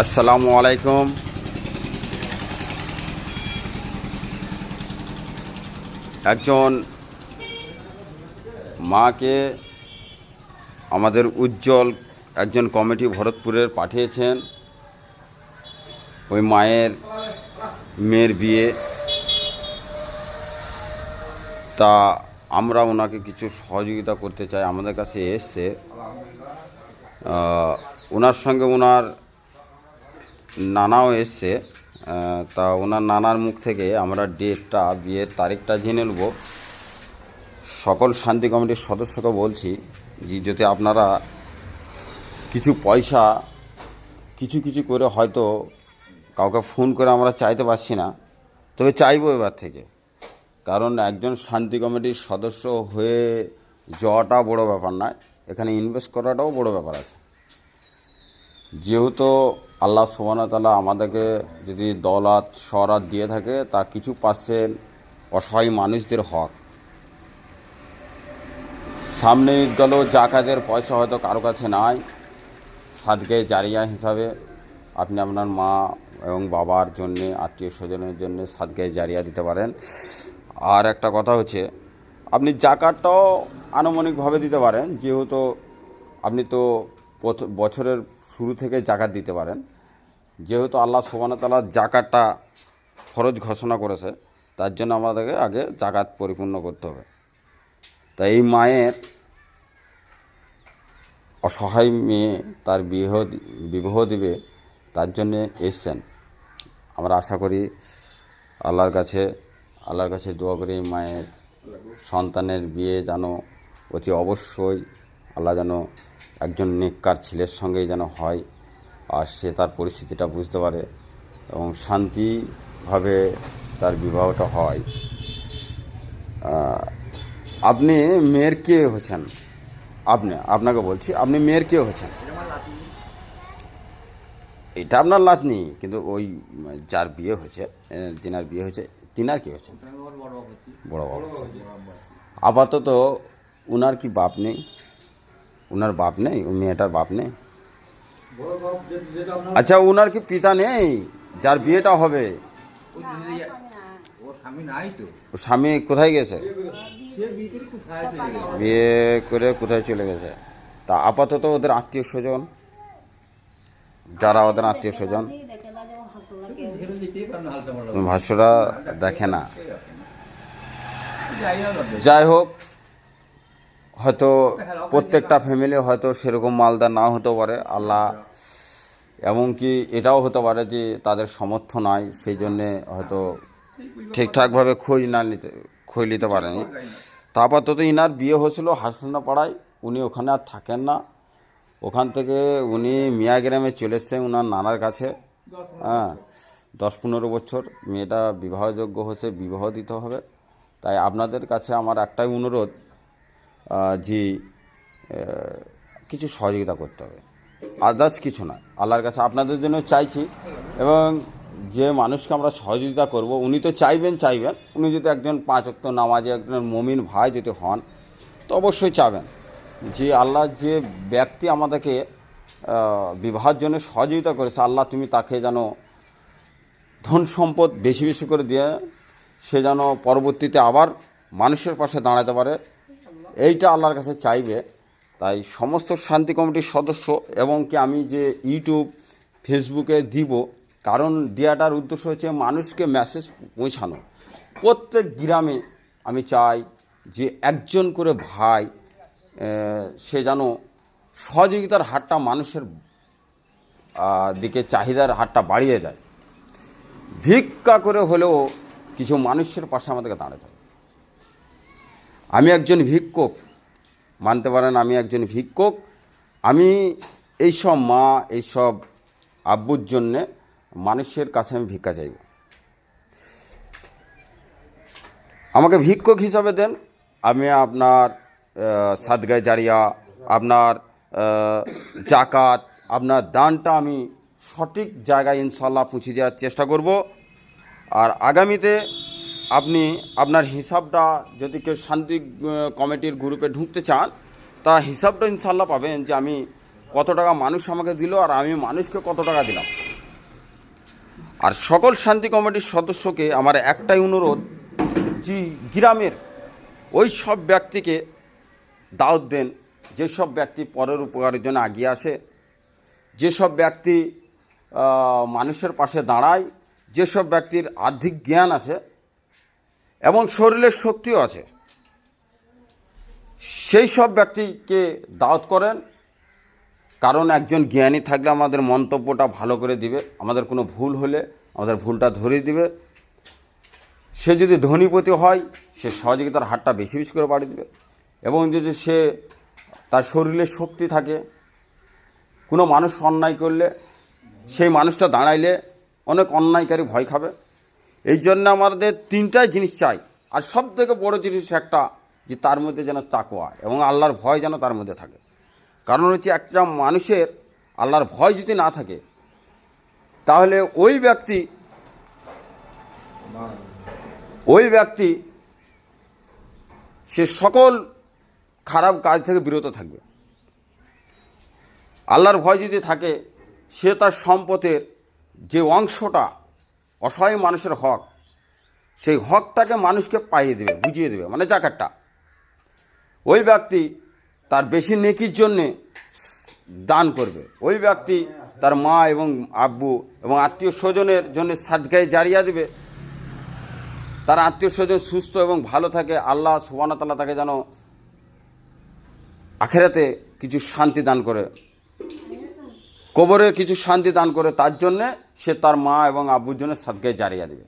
আসসালামু আলাইকুম। একজন মাকে আমাদের উজ্জ্বল একজন কমিটি ভরতপুরের পাঠিয়েছেন। ওই মেয়ের বিয়ে, তা আমরা ওনাকে কিছু সহযোগিতা করতে চাই। আমাদের কাছে এসছে, ওনার সঙ্গে ওনার নানাও এসছে। তা ওনার নানার মুখ থেকে আমরা ডেটটা, বিয়ের তারিখটা জেনে নেব। সকল শান্তি কমিটির সদস্যকে বলছি যে যদি আপনারা কিছু পয়সা কিছু করে, হয়তো কাউকে ফোন করে আমরা চাইতে পারছি না, তবে চাইবো এবার থেকে। কারণ একজন শান্তি কমিটির সদস্য হয়ে যাওয়াটা বড় ব্যাপার নয়, এখানে ইনভেস্ট করাটাও বড় ব্যাপার আছে। যেহেতু আল্লাহ সুবহানাহু ওয়া তাআলা আমাদেরকে যদি দৌলত শহরাত দিয়ে থাকে, তা কিছু পার্সেন্ট অসহায় মানুষদের হক। সামনে গেল জাকাতের পয়সা হয়তো কারো কাছে নাই, সাদকায়ে জারিয়া হিসাবে আপনি আপনার মা এবং বাবার জন্যে, আত্মীয় স্বজনের জন্য সাদকায়ে জারিয়া দিতে পারেন। আর একটা কথা হচ্ছে, আপনি জাকাতটাও আনুমানিকভাবে দিতে পারেন। যেহেতু আপনি তো বছরের শুরু থেকে জাকাত দিতে পারেন, যেহেতু আল্লাহ সুবহানাহু ওয়া তাআলা জাকাতটা ফরজ ঘোষণা করেছে, তার জন্য আমাদেরকে আগে জাকাত পরিপূর্ণ করতে হবে। তাই এই মায়ের অসহায় মেয়ে তার বিবাহ দিবে, তার জন্যে এসছেন। আমরা আশা করি আল্লাহর কাছে দোয়া করি মায়ের সন্তানের বিয়ে যেন অতি অবশ্যই আল্লাহ যেন একজন নেককার ছেলের সঙ্গেই যেন হয়, আর সে তার পরিস্থিতিটা বুঝতে পারে এবং শান্তিভাবে তার বিবাহটা হয়। আপনি মেয়ের কে হচ্ছেন? আপনাকে বলছি, আপনি মেয়ের কে হচ্ছেন? এটা আপনার নাতনি, কিন্তু ওই যার বিয়ে হয়েছে, যিনার বিয়ে হয়েছে, তিনার কি হচ্ছেন? বড় বাবা হচ্ছেন। আপাতত উনার কি বাপ নেই? উনার বাপ নেই? ওই মেয়েটার বাপ নেই? আচ্ছা, উনার কি পিতা নেই যার বিয়েটা হবে? ও স্বামী কোথায় গেছে? বিয়ে করে কোথায় চলে গেছে? তা আপাতত ওদের আত্মীয় স্বজন, যারা ওদের আত্মীয় স্বজন, ভাষ্যরা দেখে না। যাই হোক, হয়তো প্রত্যেকটা ফ্যামিলি হয়তো সেরকম মালদার নাও হতে পারে। আল্লাহ, এমনকি এটাও হতে পারে যে তাদের সামর্থ্য নাই, সেই জন্যে হয়তো ঠিকঠাকভাবে খোঁজ নিতে পারেনি। তা আপাতত ইনার বিয়ে হয়েছিল হাসনা পাড়ায়, উনি ওখানে আর থাকেন না। ওখান থেকে উনি মিয়া গ্রামে চলে এসছেন ওনার নানার কাছে। 10-15 বছর মেয়েটা বিবাহযোগ্য হচ্ছে, বিবাহ দিতে হবে। তাই আপনাদের কাছে আমার একটাই অনুরোধ, যে কিছু সহযোগিতা করতে হবে, আদার্স কিছু না। আল্লাহর কাছে আপনাদের জন্য চাইছি, এবং যে মানুষকে আমরা সহযোগিতা করব উনি তো চাইবেন, উনি যদি একজন 5 ওয়াক্ত নামাজি, একজন মুমিন ভাই যদি হন, তো অবশ্যই চাবেন যে আল্লাহ যে ব্যক্তি আমাদেরকে বিবাহের জন্য সহযোগিতা করেছে, আল্লাহ তুমি তাকে যেন ধন সম্পদ বেশি বেশি করে দিয়ে সে যেন পরবর্তীতে আবার মানুষের পাশে দাঁড়াতে পারে, এইটা আল্লাহর কাছে চাইবে। তাই সমস্ত শান্তি কমিটির সদস্য, এবং কি আমি যে ইউটিউব ফেসবুকে দিব, কারণ দেওয়াটার উদ্দেশ্য হচ্ছে মানুষকে মেসেজ পৌঁছানো। প্রত্যেক গ্রামে আমি চাই যে একজন করে ভাই সে যেন সহযোগিতার হাতটা মানুষের দিকে, চাহিদার হাতটা বাড়িয়ে দেয়। ভিক্ষা করে হলেও কিছু মানুষের পাশে আমাদেরকে দাঁড়াতে হবে। আমি একজন ভিক্ষুক, মানতে পারেন আমি একজন ভিক্ষুক। আমি এইসব মা, এইসব আব্বুর জন্যে মানুষের কাছে আমি ভিক্ষা চাইব। আমাকে ভিক্ষুক হিসাবে দেন, আমি আপনার সাদগায়ে জারিয়া, আপনার জাকাত, আপনার দানটা আমি সঠিক জায়গায় ইনশাল্লাহ পৌঁছে দেওয়ার চেষ্টা করব। আর আগামীতে আপনি আপনার হিসাবটা, যদি কেউ শান্তি কমিটির গ্রুপে ঢুকতে চান, তা হিসাবটা ইনশাল্লাহ পাবেন যে আমি কত টাকা মানুষ আমাকে দিল আর আমি মানুষকে কত টাকা দিলাম। আর সকল শান্তি কমিটির সদস্যকে আমার একটাই অনুরোধ, যে গ্রামের ওই সব ব্যক্তিকে দাওয়াত দেন যেসব ব্যক্তি পরের উপকারের জন্য এগিয়ে আসে, যেসব ব্যক্তি মানুষের পাশে দাঁড়ায়, যেসব ব্যক্তির আর্থিক জ্ঞান আছে এবং শরীরের শক্তিও আছে, সেই সব ব্যক্তিকে দাওয়াত করেন। কারণ একজন জ্ঞানী থাকলে আমাদের মন্তব্যটা ভালো করে দিবে, আমাদের কোনো ভুল হলে আমাদের ভুলটা ধরিয়ে দিবে। সে যদি ধনীপতি হয়, সে সহযোগিতার হাতটা বেশি বেশি করে বাড়িয়ে দেবে। এবং যদি সে তার শরীরে শক্তি থাকে, কোনো মানুষ অন্যায় করলে সেই মানুষটা দাঁড়াইলে অনেক অন্যায়কারী ভয় খাবে। এই জন্য আমাদের তিনটাই জিনিস চাই। আর সব থেকে বড়ো জিনিস একটা, যে তার মধ্যে যেন তাকওয়া এবং আল্লাহর ভয় যেন তার মধ্যে থাকে। কারণ হচ্ছে একটা মানুষের আল্লাহর ভয় যদি না থাকে, তাহলে ওই ব্যক্তি সে সকল খারাপ কাজ থেকে বিরত থাকবে। আল্লাহর ভয় যদি থাকে, সে তার সম্পদের যে অংশটা অসহায় মানুষের হক, সেই হকটাকে মানুষকে পাইয়ে দেবে, বুঝিয়ে দেবে, মানে জাকাতটা। ওই ব্যক্তি তার বেশি নেকির জন্যে দান করবে। ওই ব্যক্তি তার মা এবং আব্বু এবং আত্মীয় স্বজনের জন্য সাদকায়ে জারিয়া দেবে। তার আত্মীয় স্বজন সুস্থ এবং ভালো থাকে, আল্লাহ সুবহানাহু ওয়া তাআলা তাকে যেন আখিরাতে কিছু শান্তি দান করে, কবরে কিছু শান্তি দান করে, তার জন্যে সে তার মা এবং আব্বুর জন্য সাদকায়ে জারিয়া দেবে।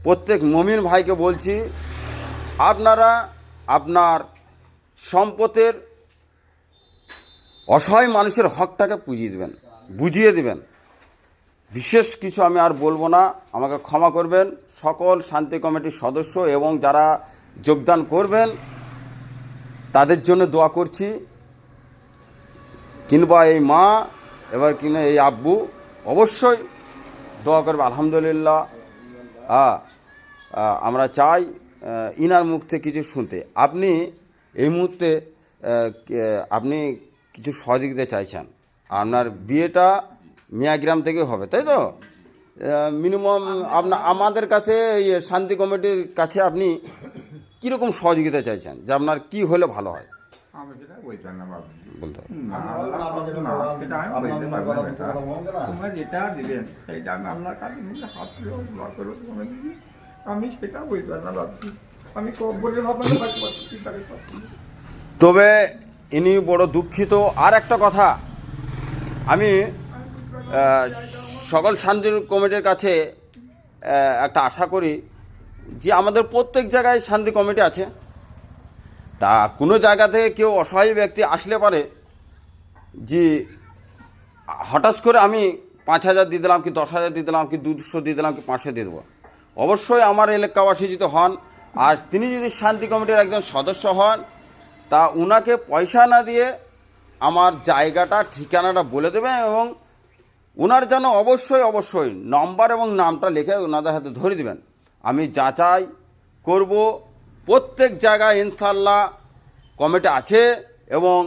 প্রত্যেক মুমিন ভাইকে বলছি, আপনারা আপনার সম্পদের অসহায় মানুষের হকটাকে বুঝিয়ে দেবেন। বিশেষ কিছু আমি আর বলবো না, আমাকে ক্ষমা করবেন। সকল শান্তি কমিটির সদস্য এবং যারা যোগদান করবেন তাদের জন্য দোয়া করছি, কিংবা এই মা এবার কিনা এই আব্বু অবশ্যই দোয়া করবে। আলহামদুলিল্লাহ, আমরা চাই ইনার মুখ থেকে কিছু শুনতে। আপনি এই মুহূর্তে আপনি কিছু সহযোগিতা চাইছেন, আপনার বিয়েটা মিয়াগ্রাম থেকে হবে, তাই তো? মিনিমাম আমাদের কাছে এই শান্তি কমিটির কাছে আপনি কীরকম সহযোগিতা চাইছেন, যে আপনার কি হলে ভালো হয়? আমি যেটা বলতাম না বাবু, বলতে হবে। তোমরা যেটা দিবেন সেইটা আমি আপনার কাছে নিলে হাত তুলে দোয়া করো, তোমরা দিবি। আমি সেটা বলতাম না বাবু, আমি বলে ভাবলাম তাকে। তবে ইনি বড় দুঃখিত। আর একটা কথা, আমি সকল শান্তি কমিটির কাছে একটা আশা করি, যে আমাদের প্রত্যেক জায়গায় শান্তি কমিটি আছে। তা কোনো জায়গা থেকে কেউ অসহায় ব্যক্তি আসলে পারে, যে হঠাৎ করে আমি 5,000 দিয়ে দিলাম, কি 10,000 দিয়ে দিলাম, কি 200 দিয়ে দিলাম, কি 500 দিয়ে দেবো। অবশ্যই আমার এলাকাবাসী যদি হন, আর তিনি যদি শান্তি কমিটির একজন সদস্য হন, তা উনাকে পয়সা না দিয়ে আমার জায়গাটা ঠিকানাটা বলে দেবেন, এবং ওনার যেন অবশ্যই নম্বর এবং নামটা লিখে ওনাদের হাতে ধরে দেবেন। আমি যাচাই করব, প্রত্যেক জায়গায় ইনশাল্লাহ কমিটি আছে, এবং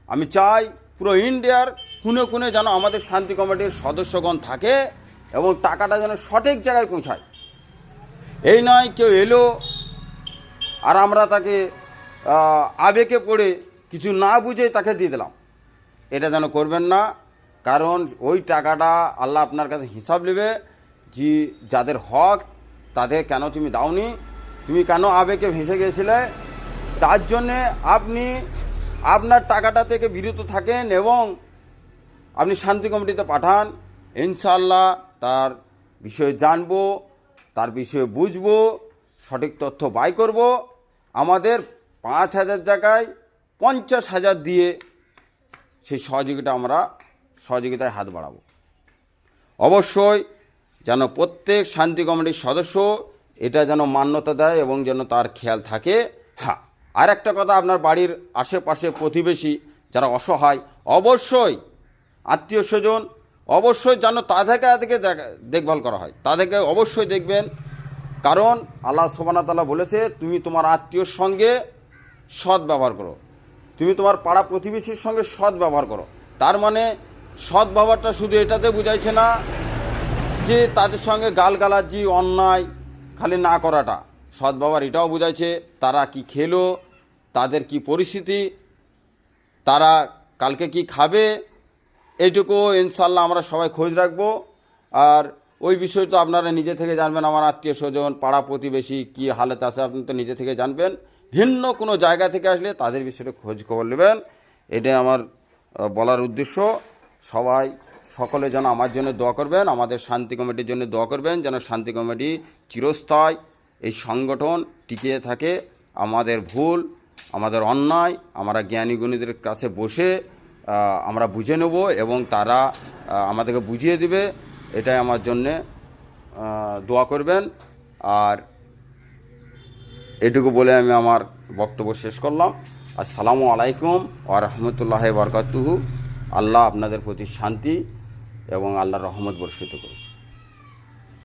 আমি চাই পুরো ইন্ডিয়ার কোণে কোণে যেন আমাদের শান্তি কমিটির সদস্যগণ থাকে, এবং টাকাটা যেন সঠিক জায়গায় পৌঁছায়। এই নয় কেউ এলো আর আমরা তাকে আবেগে পড়ে কিছু না বুঝে তাকে দিয়ে দিলাম, এটা যেন করবেন না। কারণ ওই টাকাটা আল্লাহ আপনার কাছে হিসাব নেবে, যে যাদের হক তাদের কেন তুমি দাওনি, তুমি কেন আবেগে ভেসে গিয়েছিলে, তার জন্যে আপনি আপনার টাকাটা থেকে বিরত থাকেন এবং আপনি শান্তি কমিটিতে পাঠান। ইনশাআল্লাহ তার বিষয়ে জানবো, তার বিষয়ে বুঝবো, সঠিক তথ্য বাই করব। আমাদের 5,000 জায়গায় 50,000 দিয়ে সেই সহযোগিতায় হাত বাড়াবো। অবশ্যই যেন প্রত্যেক শান্তি কমিটির সদস্য এটা যেন মান্যতা দেয় এবং যেন তার খেয়াল থাকে। হ্যাঁ, আর একটা কথা, আপনার বাড়ির আশেপাশে প্রতিবেশী যারা অসহায়, অবশ্যই আত্মীয় স্বজন, অবশ্যই যেন তাদেরকে দেখভাল করা হয়, তাদেরকে অবশ্যই দেখবেন। কারণ আল্লাহ সুবহানাহু ওয়া তাআলা বলেছে, তুমি তোমার আত্মীয়র সঙ্গে সৎ ব্যবহার করো, তুমি তোমার পাড়া প্রতিবেশীর সঙ্গে সৎ ব্যবহার করো। তার মানে সৎ ব্যবহারটা শুধু এটাতে বুঝাইছে না যে তাদের সঙ্গে গালগালাজি অন্যায় খালি না করাটা, সৎ ব্যবহার এটাও বুঝাইছে তারা কি খেলো, তাদের কি পরিস্থিতি, তারা কালকে কি খাবে, এইটুকু ইনশাল্লাহ আমরা সবাই খোঁজ রাখবো। আর ওই বিষয় তো আপনারা নিজে থেকে জানবেন, আমার আত্মীয় স্বজন পাড়া প্রতিবেশী কী হালত আছে আপনি তো নিজে থেকে জানবেন। ভিন্ন কোনো জায়গা থেকে আসলে তাদের বিষয়ে খোঁজ খবর নেবেন, এটাই আমার বলার উদ্দেশ্য। সবাই সকলে যেন আমার জন্য দোয়া করবেন, আমাদের শান্তি কমিটির জন্য দোয়া করবেন, যেন শান্তি কমিটি চিরস্থায়ী এই সংগঠন টিকিয়ে থাকে। আমাদের ভুল, আমাদের অন্যায় আমরা জ্ঞানী গুণীদের কাছে বসে আমরা বুঝে নেব এবং তারা আমাদেরকে বুঝিয়ে দিবে। এটাই আমার জন্যে দোয়া করবেন। আর এটুকু বলে আমি আমার বক্তব্য শেষ করলাম। আসসালামু আলাইকুম ওয়া রাহমাতুল্লাহি ওয়া বারাকাতুহু। আল্লাহ আপনাদের প্রতি শান্তি এবং আল্লাহর রহমত বর্ষিত করুন।